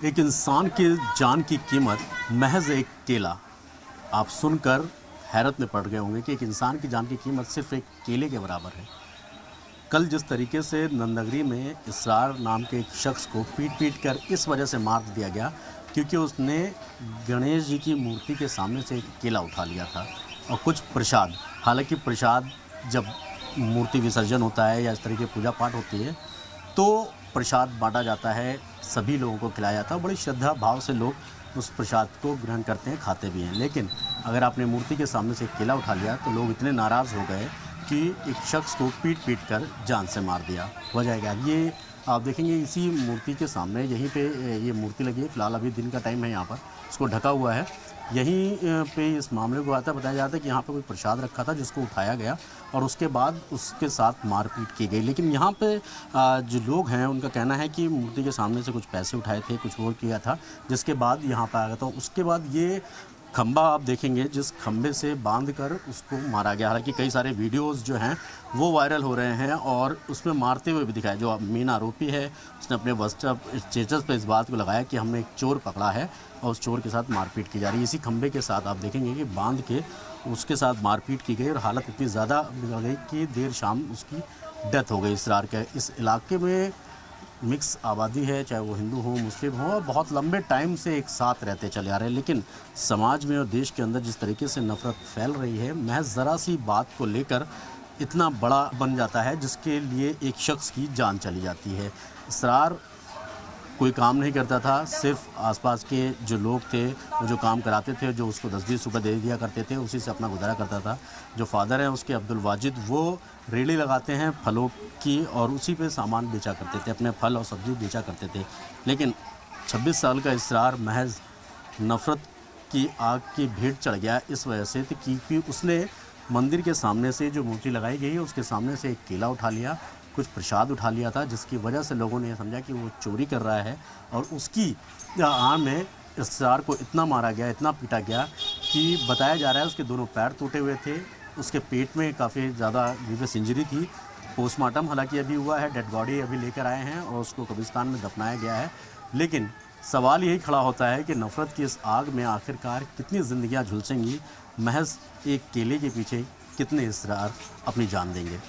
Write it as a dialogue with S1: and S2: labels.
S1: एक इंसान की जान की कीमत महज एक केला। आप सुनकर हैरत में पड़ गए होंगे कि एक इंसान की जान की कीमत सिर्फ एक केले के बराबर है। कल जिस तरीके से नंदनगरी में इसरार नाम के एक शख्स को पीट कर इस वजह से मार दिया गया क्योंकि उसने गणेश जी की मूर्ति के सामने से एक केला उठा लिया था और कुछ प्रसाद, हालांकि प्रसाद जब मूर्ति विसर्जन होता है या इस तरह की पूजा पाठ होती है तो प्रसाद बांटा जाता है, सभी लोगों को खिलाया जाता है। बड़ी श्रद्धा भाव से लोग उस प्रसाद को ग्रहण करते हैं, खाते भी हैं। लेकिन अगर आपने मूर्ति के सामने से एक केला उठा लिया तो लोग इतने नाराज़ हो गए कि एक शख्स को पीट कर जान से मार दिया। वजह क्या? ये आप देखेंगे इसी मूर्ति के सामने, यहीं पे ये मूर्ति लगी है। फ़िलहाल अभी दिन का टाइम है, यहाँ पर इसको ढका हुआ है। यहीं पे इस मामले को बताया जाता है कि यहाँ पे कोई प्रसाद रखा था जिसको उठाया गया और उसके बाद उसके साथ मारपीट की गई। लेकिन यहाँ पे जो लोग हैं उनका कहना है कि मूर्ति के सामने से कुछ पैसे उठाए थे, कुछ और किया था, जिसके बाद यहाँ पर आ गया था। उसके बाद ये खंबा आप देखेंगे, जिस खंबे से बांधकर उसको मारा गया। हालांकि कई सारे वीडियोस जो हैं वो वायरल हो रहे हैं और उसमें मारते हुए भी दिखाया। जो मेन आरोपी है उसने अपने व्हाट्सएप स्टेटस पे इस बात को लगाया कि हमने एक चोर पकड़ा है और उस चोर के साथ मारपीट की जा रही है। इसी खंबे के साथ आप देखेंगे कि बांध के उसके साथ मारपीट की गई और हालत इतनी ज़्यादा बिगड़ गई कि देर शाम उसकी डेथ हो गई। इसरार के इस इलाके में मिक्स आबादी है, चाहे वो हिंदू हो, मुस्लिम हो, और बहुत लंबे टाइम से एक साथ रहते चले आ रहे हैं। लेकिन समाज में और देश के अंदर जिस तरीके से नफ़रत फैल रही है, महज ज़रा सी बात को लेकर इतना बड़ा बन जाता है जिसके लिए एक शख्स की जान चली जाती है। इसरार कोई काम नहीं करता था, सिर्फ आसपास के जो लोग थे वो जो काम कराते थे, जो उसको 10-20 रुपये दे दिया करते थे, उसी से अपना गुजारा करता था। जो फादर हैं उसके अब्दुल वाजिद, वो रेड़ी लगाते हैं फलों की और उसी पे सामान बेचा करते थे, अपने फल और सब्ज़ी बेचा करते थे। लेकिन 26 साल का इसरार महज नफ़रत की आग की भेंट चढ़ गया इस वजह से क्योंकि उसने मंदिर के सामने से जो मूर्ति लगाई गई है उसके सामने से एक केला उठा लिया, कुछ प्रसाद उठा लिया था, जिसकी वजह से लोगों ने ये समझा कि वो चोरी कर रहा है। और उसकी आड़ में इसरार को इतना मारा गया, इतना पीटा गया कि बताया जा रहा है उसके दोनों पैर टूटे हुए थे, उसके पेट में काफ़ी ज़्यादा ग्रीवियस इंजरी थी। पोस्टमार्टम हालांकि अभी हुआ है, डेड बॉडी अभी लेकर आए हैं और उसको कब्रिस्तान में दफनाया गया है। लेकिन सवाल यही खड़ा होता है कि नफ़रत की इस आग में आखिरकार कितनी ज़िंदगियां झुलसेंगी, महज एक केले के पीछे कितने इसरार अपनी जान देंगे।